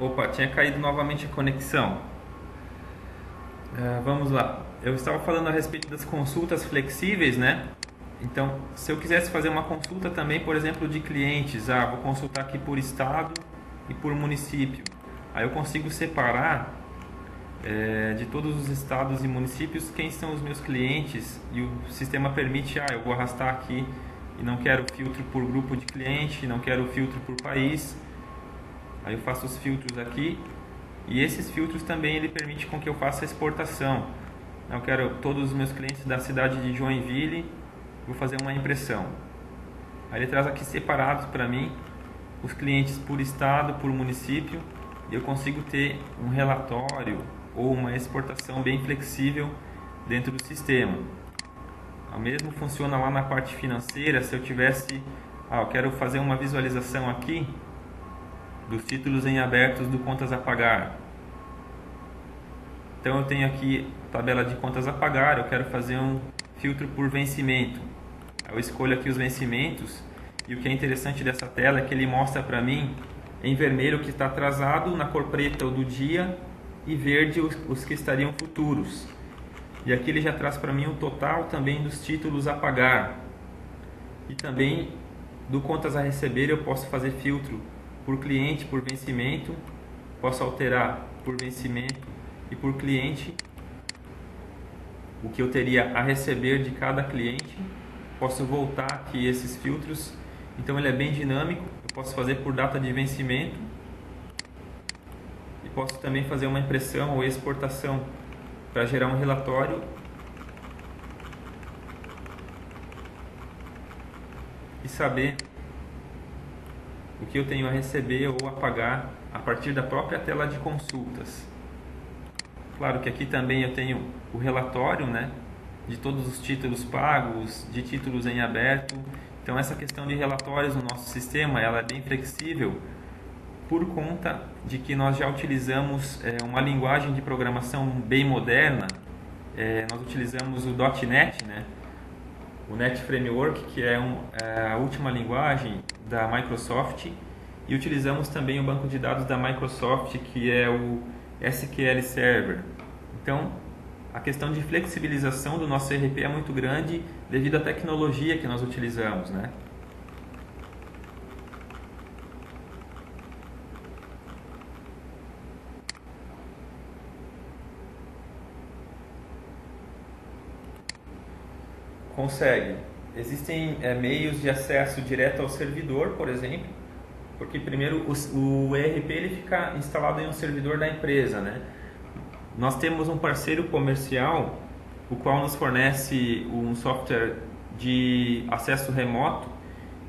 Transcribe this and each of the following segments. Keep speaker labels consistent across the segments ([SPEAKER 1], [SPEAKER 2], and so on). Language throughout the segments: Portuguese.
[SPEAKER 1] Opa, tinha caído novamente a conexão. Vamos lá. Eu estava falando a respeito das consultas flexíveis, né? Então, se eu quisesse fazer uma consulta também, por exemplo, de clientes, vou consultar aqui por estado e por município. Aí eu consigo separar de todos os estados e municípios quem são os meus clientes e o sistema permite, eu vou arrastar aqui e não quero filtro por grupo de cliente, não quero filtro por país. Aí eu faço os filtros aqui e esses filtros também ele permite com que eu faça a exportação. Eu quero todos os meus clientes da cidade de Joinville, vou fazer uma impressão. Aí ele traz aqui separados para mim os clientes por estado, por município, e eu consigo ter um relatório ou uma exportação bem flexível dentro do sistema. O mesmo funciona lá na parte financeira. Se eu tivesse, eu quero fazer uma visualização aqui dos títulos em abertos do contas a pagar. Então eu tenho aqui a tabela de contas a pagar, eu quero fazer um filtro por vencimento. Eu escolho aqui os vencimentos e o que é interessante dessa tela é que ele mostra para mim em vermelho o que está atrasado, na cor preta o do dia e verde os que estariam futuros. E aqui ele já traz para mim o total também dos títulos a pagar. E também do contas a receber eu posso fazer filtro por cliente, por vencimento, posso alterar por vencimento e por cliente o que eu teria a receber de cada cliente. Posso voltar aqui esses filtros, então ele é bem dinâmico. Eu posso fazer por data de vencimento e posso também fazer uma impressão ou exportação para gerar um relatório e saber o que eu tenho a receber ou a pagar a partir da própria tela de consultas. Claro que aqui também eu tenho o relatório, né, de todos os títulos pagos, de títulos em aberto. Então essa questão de relatórios no nosso sistema ela é bem flexível por conta de que nós já utilizamos uma linguagem de programação bem moderna. Nós utilizamos o .NET, né, o Net Framework, que é a última linguagem da Microsoft, e utilizamos também o banco de dados da Microsoft, que é o SQL Server. Então, a questão de flexibilização do nosso ERP é muito grande devido à tecnologia que nós utilizamos, né? Consegue. Existem meios de acesso direto ao servidor, por exemplo, porque primeiro o ERP ele fica instalado em um servidor da empresa, né? Nós temos um parceiro comercial, o qual nos fornece um software de acesso remoto.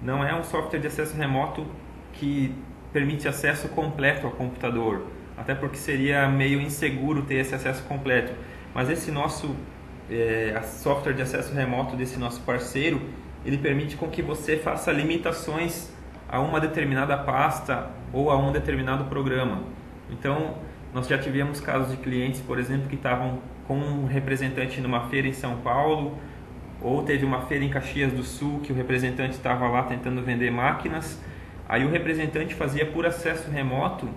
[SPEAKER 1] Não é um software de acesso remoto que permite acesso completo ao computador, até porque seria meio inseguro ter esse acesso completo. Mas esse nosso software de acesso remoto desse nosso parceiro, ele permite com que você faça limitações a uma determinada pasta ou a um determinado programa. Então, nós já tivemos casos de clientes, por exemplo, que estavam com um representante numa feira em São Paulo, ou teve uma feira em Caxias do Sul que o representante estava lá tentando vender máquinas. Aí o representante fazia por acesso remoto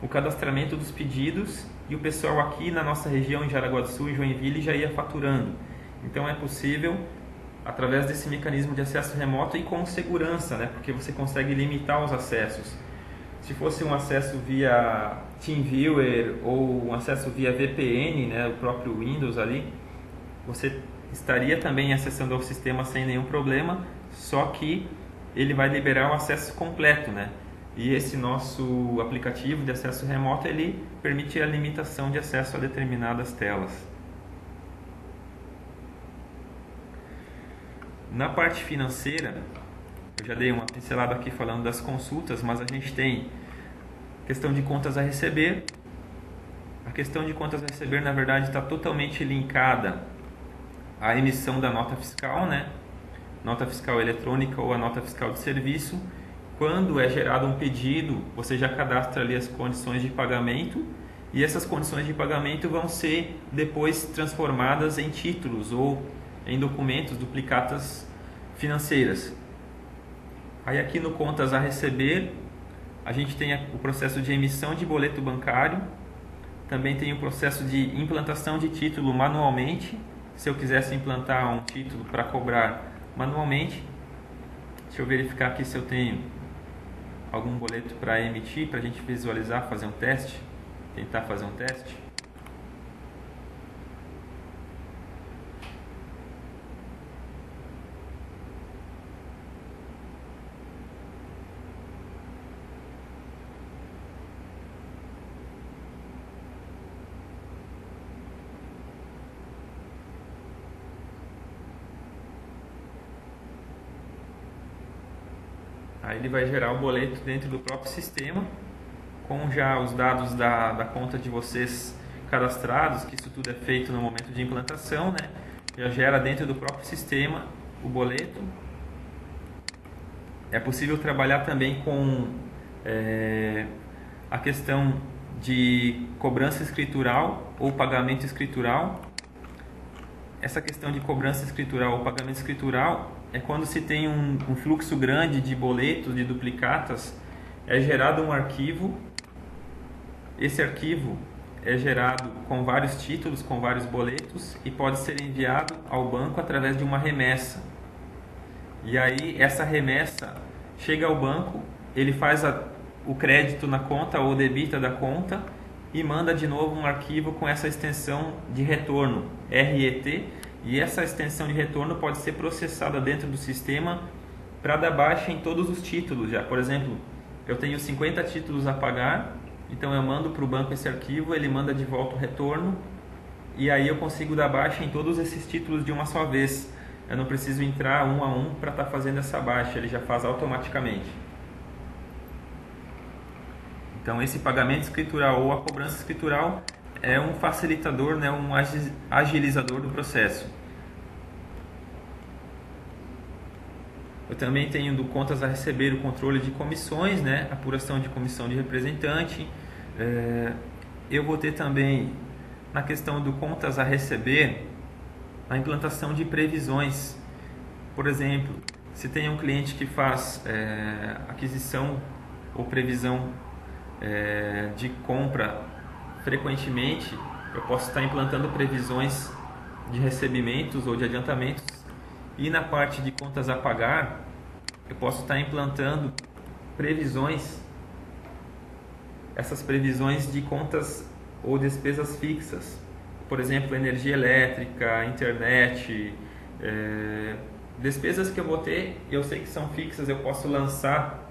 [SPEAKER 1] o cadastramento dos pedidos e o pessoal aqui na nossa região, em Jaraguá do Sul e Joinville, já ia faturando. Então é possível através desse mecanismo de acesso remoto e com segurança, né? Porque você consegue limitar os acessos. Se fosse um acesso via TeamViewer ou um acesso via VPN, né, o próprio Windows ali, você estaria também acessando ao sistema sem nenhum problema, só que ele vai liberar o acesso completo, né? E esse nosso aplicativo de acesso remoto, ele permite a limitação de acesso a determinadas telas. Na parte financeira, eu já dei uma pincelada aqui falando das consultas, mas a gente tem questão de contas a receber. A questão de contas a receber, na verdade, está totalmente linkada à emissão da nota fiscal, né? Nota fiscal eletrônica ou a nota fiscal de serviço. Quando é gerado um pedido, você já cadastra ali as condições de pagamento e essas condições de pagamento vão ser depois transformadas em títulos ou em documentos, duplicatas financeiras. Aí aqui no contas a receber, A gente tem o processo de emissão de boleto bancário, também tem o processo de implantação de título manualmente, se eu quisesse implantar um título para cobrar manualmente. Deixa eu verificar aqui se eu tenho algum boleto para emitir, para a gente visualizar, fazer um teste, tentar fazer um teste. Aí ele vai gerar o boleto dentro do próprio sistema, com já os dados da conta de vocês cadastrados, que isso tudo é feito no momento de implantação, né? Já gera dentro do próprio sistema o boleto. É possível trabalhar também com a questão de cobrança escritural ou pagamento escritural. Essa questão de cobrança escritural ou pagamento escritural é quando se tem um fluxo grande de boletos, de duplicatas, é gerado um arquivo. Esse arquivo é gerado com vários títulos, com vários boletos e pode ser enviado ao banco através de uma remessa. E aí essa remessa chega ao banco, ele faz o crédito na conta ou debita da conta e manda de novo um arquivo com essa extensão de retorno, RET, e essa extensão de retorno pode ser processada dentro do sistema para dar baixa em todos os títulos já. Por exemplo, eu tenho 50 títulos a pagar, então eu mando para o banco esse arquivo, ele manda de volta o retorno e aí eu consigo dar baixa em todos esses títulos de uma só vez. Eu não preciso entrar um a um para estar fazendo essa baixa, ele já faz automaticamente. Então esse pagamento escritural ou a cobrança escritural é um facilitador, né, um agilizador do processo. Eu também tenho do contas a receber o controle de comissões, né, apuração de comissão de representante. Eu vou ter também na questão do contas a receber a implantação de previsões. Por exemplo, se tem um cliente que faz aquisição ou previsão de compra frequentemente, eu posso estar implantando previsões de recebimentos ou de adiantamentos, e na parte de contas a pagar eu posso estar implantando previsões, essas previsões de contas ou despesas fixas, por exemplo, energia elétrica, internet, despesas que eu vou ter, eu sei que são fixas, eu posso lançar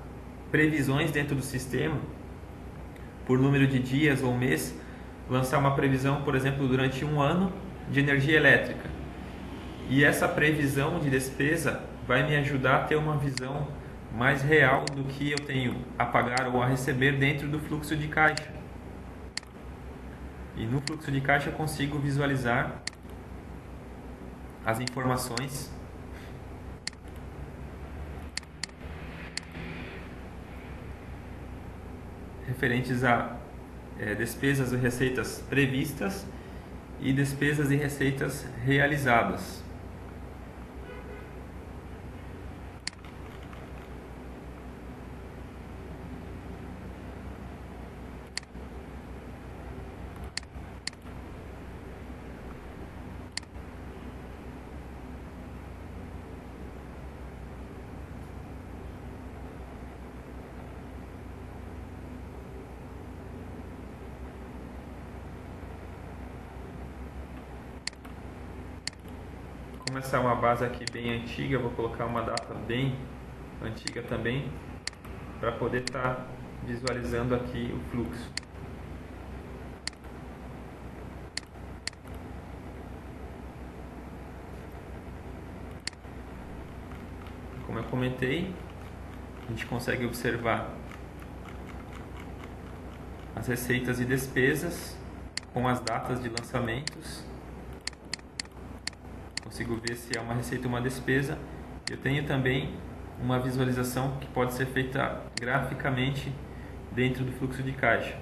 [SPEAKER 1] previsões dentro do sistema por número de dias ou mês, lançar uma previsão, por exemplo, durante um ano de energia elétrica. E essa previsão de despesa vai me ajudar a ter uma visão mais real do que eu tenho a pagar ou a receber dentro do fluxo de caixa. E no fluxo de caixa eu consigo visualizar as informações referentes a despesas e receitas previstas e despesas e receitas realizadas. Como essa é uma base aqui bem antiga, eu vou colocar uma data bem antiga também, para poder estar visualizando aqui o fluxo. Como eu comentei, a gente consegue observar as receitas e despesas com as datas de lançamentos. Consigo ver se é uma receita ou uma despesa. Eu tenho também uma visualização que pode ser feita graficamente dentro do fluxo de caixa.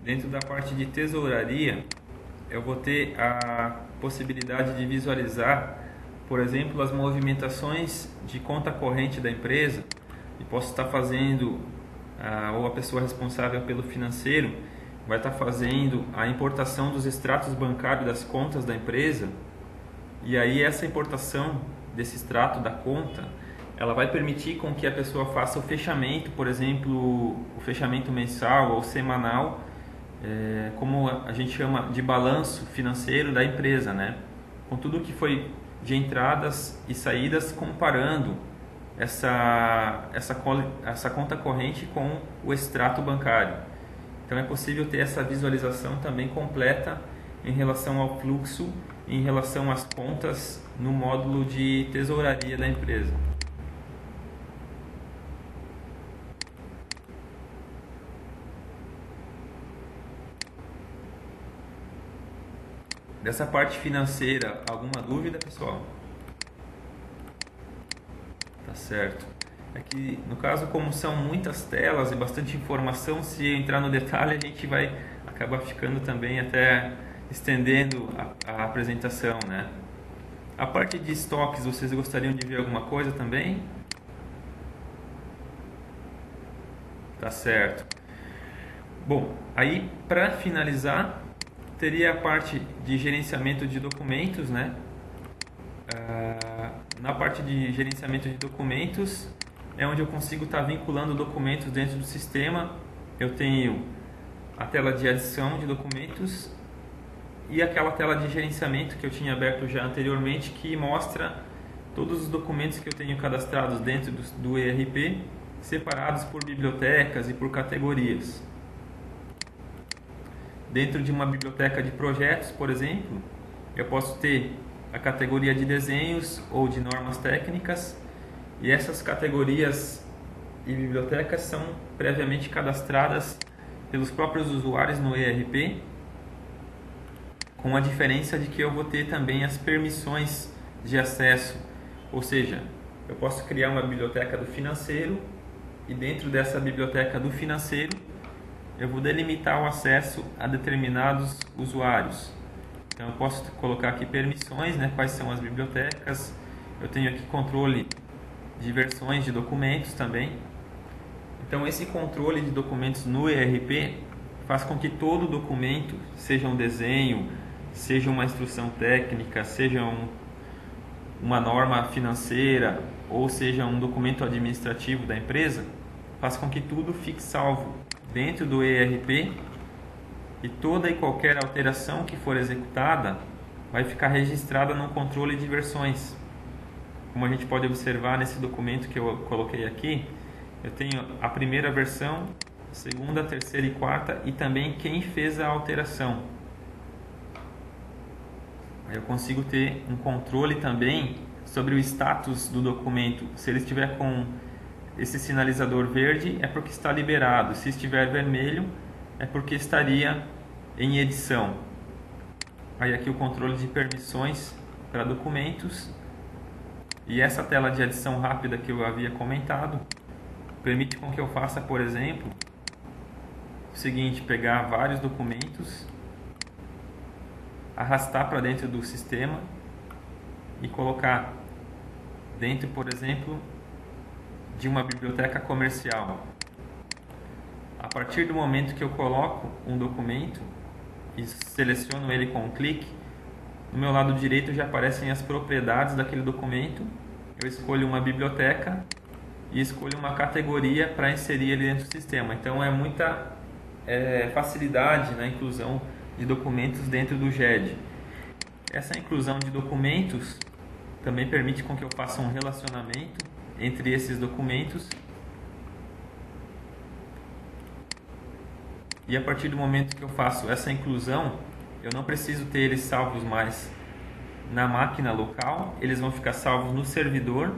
[SPEAKER 1] Dentro da parte de tesouraria, eu vou ter a possibilidade de visualizar, por exemplo, as movimentações de conta corrente da empresa, e posso estar fazendo, ou a pessoa responsável pelo financeiro vai estar fazendo a importação dos extratos bancários das contas da empresa, e aí essa importação desse extrato da conta, ela vai permitir com que a pessoa faça o fechamento, por exemplo, o fechamento mensal ou semanal, como a gente chama de balanço financeiro da empresa, né? Com tudo que foi de entradas e saídas, comparando essa conta corrente com o extrato bancário. Então é possível ter essa visualização também completa em relação ao fluxo, em relação às contas no módulo de tesouraria da empresa. Dessa parte financeira, alguma dúvida, pessoal? Tá certo. É que, no caso, como são muitas telas e bastante informação, se entrar no detalhe, a gente vai acabar ficando também até estendendo a apresentação, né? A parte de estoques, vocês gostariam de ver alguma coisa também? Tá certo. Bom, aí para finalizar, teria a parte de gerenciamento de documentos, né? Na parte de gerenciamento de documentos é onde eu consigo estar vinculando documentos dentro do sistema. Eu tenho a tela de adição de documentos e aquela tela de gerenciamento que eu tinha aberto já anteriormente, que mostra todos os documentos que eu tenho cadastrados dentro do ERP, separados por bibliotecas e por categorias. Dentro de uma biblioteca de projetos, por exemplo, eu posso ter a categoria de desenhos ou de normas técnicas, e essas categorias e bibliotecas são previamente cadastradas pelos próprios usuários no ERP, com a diferença de que eu vou ter também as permissões de acesso, ou seja, eu posso criar uma biblioteca do financeiro e dentro dessa biblioteca do financeiro eu vou delimitar o acesso a determinados usuários. Então eu posso colocar aqui permissões, né, quais são as bibliotecas. Eu tenho aqui controle de versões de documentos também. Então esse controle de documentos no ERP faz com que todo documento, seja um desenho, seja uma instrução técnica, seja uma norma financeira ou seja um documento administrativo da empresa, faz com que tudo fique salvo dentro do ERP, e toda e qualquer alteração que for executada vai ficar registrada no controle de versões. Como a gente pode observar nesse documento que eu coloquei aqui, eu tenho a primeira versão, a segunda, a terceira e quarta, e também quem fez a alteração. Aí eu consigo ter um controle também sobre o status do documento. Se ele estiver com esse sinalizador verde, é porque está liberado. Se estiver vermelho, é porque estaria em edição. Aí aqui o controle de permissões para documentos. E essa tela de adição rápida que eu havia comentado permite com que eu faça, por exemplo, o seguinte: pegar vários documentos, arrastar para dentro do sistema e colocar dentro, por exemplo, de uma biblioteca comercial. A partir do momento que eu coloco um documento e seleciono ele com um clique, no meu lado direito já aparecem as propriedades daquele documento. Eu escolho uma biblioteca e escolho uma categoria para inserir ele dentro do sistema. Então é muita facilidade na inclusão de documentos dentro do GED. Essa inclusão de documentos também permite com que eu faça um relacionamento entre esses documentos, e a partir do momento que eu faço essa inclusão, eu não preciso ter eles salvos mais na máquina local, eles vão ficar salvos no servidor,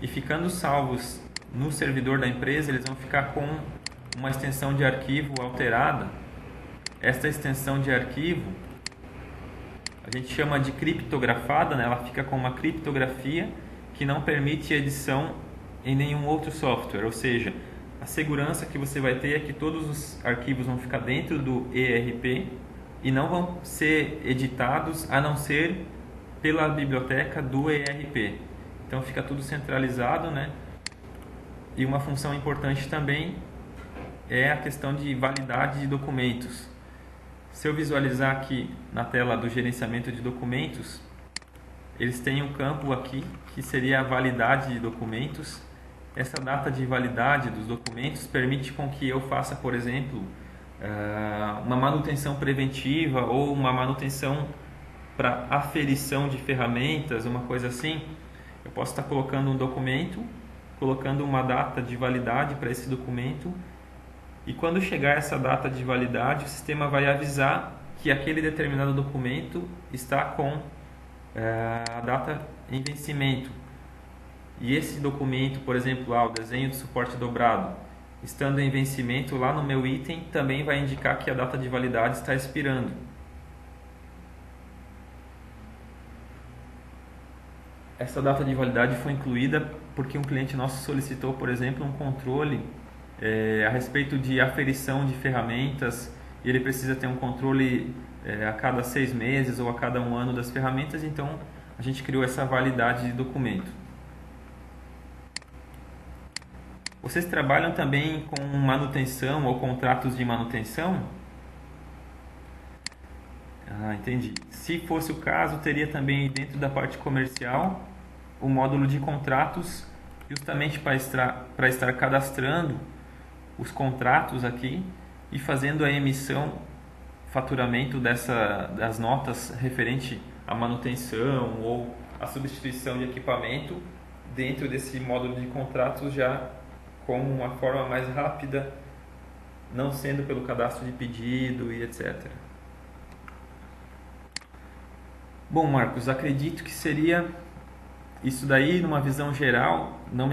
[SPEAKER 1] e ficando salvos no servidor da empresa, eles vão ficar com uma extensão de arquivo alterada. Esta extensão de arquivo a gente chama de criptografada, né? Ela fica com uma criptografia que não permite edição em nenhum outro software, ou seja, A segurança que você vai ter é que todos os arquivos vão ficar dentro do ERP e não vão ser editados a não ser pela biblioteca do ERP. Então fica tudo centralizado, né? E uma função importante também é a questão de validade de documentos. Se eu visualizar aqui na tela do gerenciamento de documentos, eles têm um campo aqui que seria a validade de documentos. Essa data de validade dos documentos permite com que eu faça, por exemplo, uma manutenção preventiva ou uma manutenção para aferição de ferramentas, uma coisa assim. Eu posso estar colocando um documento, colocando uma data de validade para esse documento, e quando chegar essa data de validade, o sistema vai avisar que aquele determinado documento está com a data em vencimento. E esse documento, por exemplo, o desenho de suporte dobrado, estando em vencimento lá no meu item, também vai indicar que a data de validade está expirando. Essa data de validade foi incluída porque um cliente nosso solicitou, por exemplo, um controle a respeito de aferição de ferramentas, e ele precisa ter um controle a cada 6 meses ou a cada 1 ano das ferramentas, então a gente criou essa validade de documento. Vocês trabalham também com manutenção ou contratos de manutenção? Entendi. Se fosse o caso, teria também dentro da parte comercial o módulo de contratos, justamente para estar cadastrando os contratos aqui e fazendo a emissão, faturamento das notas referente à manutenção ou à substituição de equipamento dentro desse módulo de contratos, já com uma forma mais rápida, não sendo pelo cadastro de pedido e etc. Bom, Marcos, acredito que seria isso daí numa visão geral. Não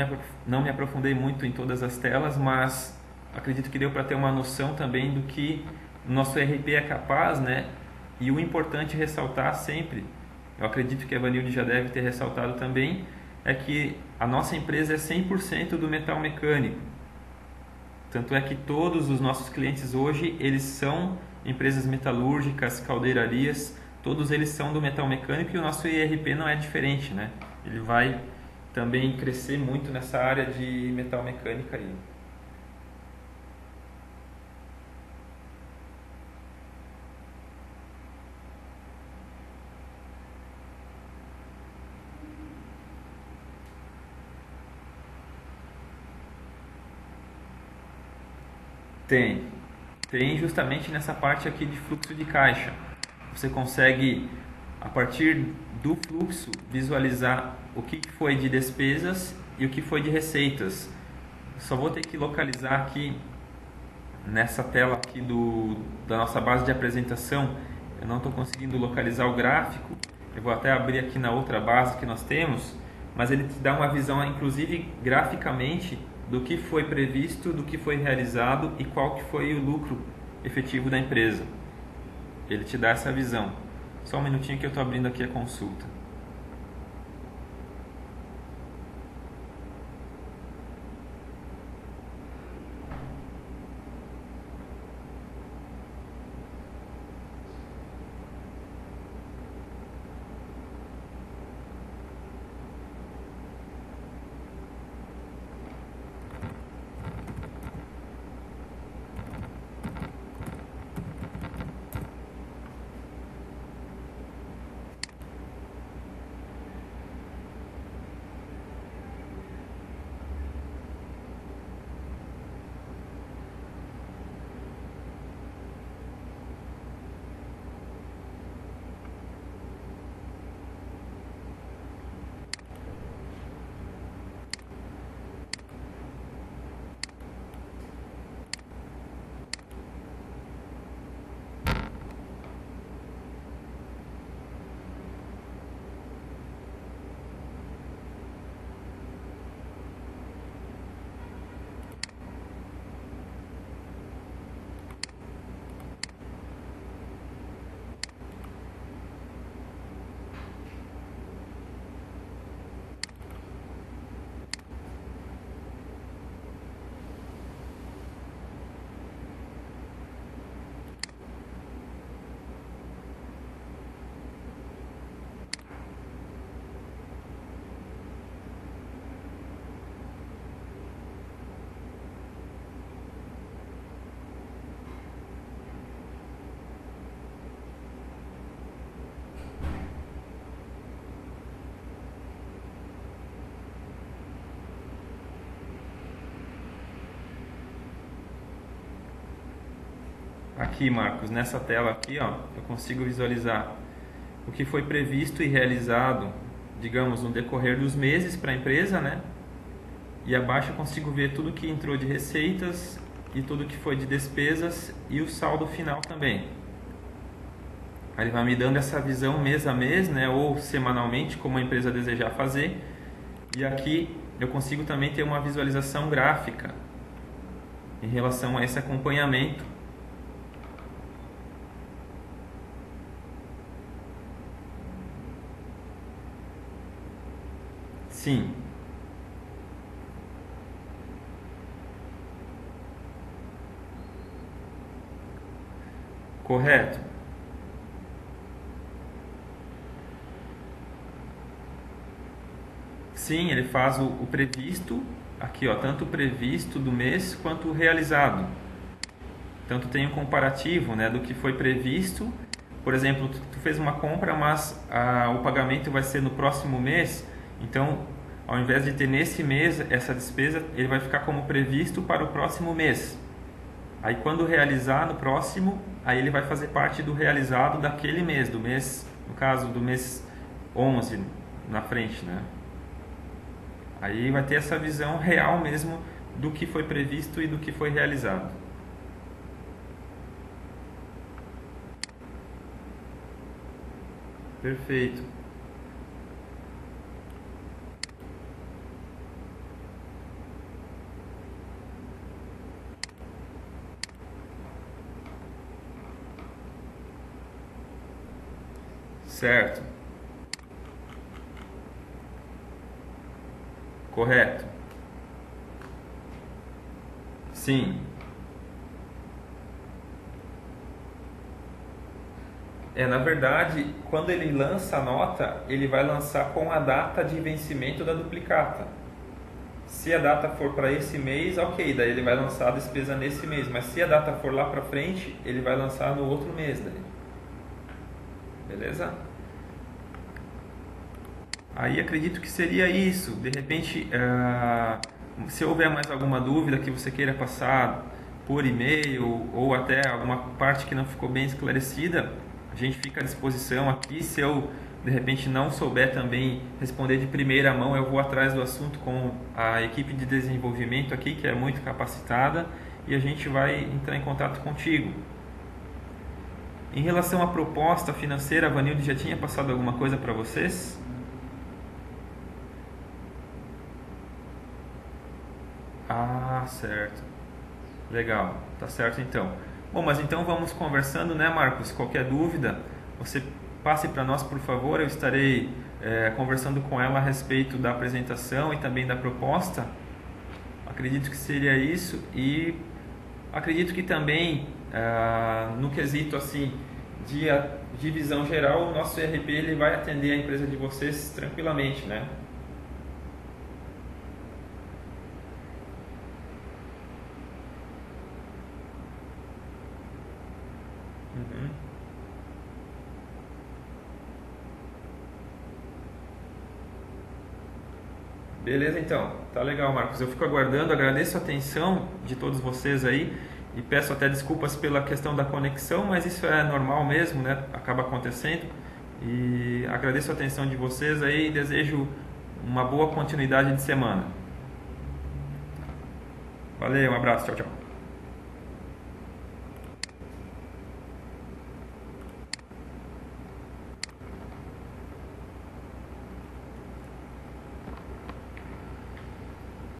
[SPEAKER 1] me aprofundei muito em todas as telas, mas acredito que deu para ter uma noção também do que o nosso ERP é capaz, né? E o importante ressaltar sempre, eu acredito que a Vanilde já deve ter ressaltado também, é que a nossa empresa é 100% do metal mecânico. Tanto é que todos os nossos clientes hoje, eles são empresas metalúrgicas, caldeirarias, todos eles são do metal mecânico, e o nosso ERP não é diferente, né? Ele vai também crescer muito nessa área de metal mecânica aí. Tem justamente nessa parte aqui de fluxo de caixa. Você consegue, a partir do fluxo, visualizar o que foi de despesas e o que foi de receitas. Só vou ter que localizar aqui nessa tela aqui da nossa base de apresentação. Eu não estou conseguindo localizar o gráfico. Eu vou até abrir aqui na outra base que nós temos, mas ele te dá uma visão, inclusive graficamente, do que foi previsto, do que foi realizado e qual que foi o lucro efetivo da empresa. Ele te dá essa visão. Só um minutinho que eu estou abrindo aqui a consulta. aqui, Marcos, nessa tela aqui, ó, eu consigo visualizar o que foi previsto e realizado, digamos, no decorrer dos meses para a empresa, né? E abaixo eu consigo ver tudo que entrou de receitas e tudo que foi de despesas e o saldo final também. Aí ele vai me dando essa visão mês a mês, né, ou semanalmente, como a empresa desejar fazer. E aqui eu consigo também ter uma visualização gráfica em relação a esse acompanhamento. Sim. Correto. Sim, ele faz o previsto, aqui ó, tanto o previsto do mês quanto o realizado. Tanto tem um comparativo, né, do que foi previsto. Por exemplo, tu fez uma compra, mas o pagamento vai ser no próximo mês. Então, ao invés de ter nesse mês essa despesa, ele vai ficar como previsto para o próximo mês. Aí quando realizar no próximo, aí ele vai fazer parte do realizado daquele mês, do mês, no caso do mês 11 na frente, né? Aí vai ter essa visão real mesmo do que foi previsto e do que foi realizado. Perfeito. Certo. Correto. Sim. Na verdade, quando ele lança a nota, ele vai lançar com a data de vencimento da duplicata. Se a data for para esse mês, ok, daí ele vai lançar a despesa nesse mês. Mas se a data for lá para frente, ele vai lançar no outro mês daí. Beleza? Aí acredito que seria isso. De repente, se houver mais alguma dúvida que você queira passar por e-mail ou até alguma parte que não ficou bem esclarecida, a gente fica à disposição aqui. Se eu de repente não souber também responder de primeira mão, eu vou atrás do assunto com a equipe de desenvolvimento aqui, que é muito capacitada, e a gente vai entrar em contato contigo. Em relação à proposta financeira, a Vanilde já tinha passado alguma coisa para vocês? Ah, certo. Legal, tá certo então. Bom, mas então vamos conversando, né, Marcos? Qualquer dúvida, você passe para nós, por favor. Eu estarei conversando com ela a respeito da apresentação e também da proposta. Acredito que seria isso e acredito que também no quesito assim de visão geral, o nosso ERP ele vai atender a empresa de vocês tranquilamente, né? Uhum. Beleza, então. Tá legal, Marcos. Eu fico aguardando, agradeço a atenção de todos vocês aí e peço até desculpas pela questão da conexão, mas isso é normal mesmo, né? Acaba acontecendo. E agradeço a atenção de vocês aí e desejo uma boa continuidade de semana. Valeu, um abraço, tchau, tchau.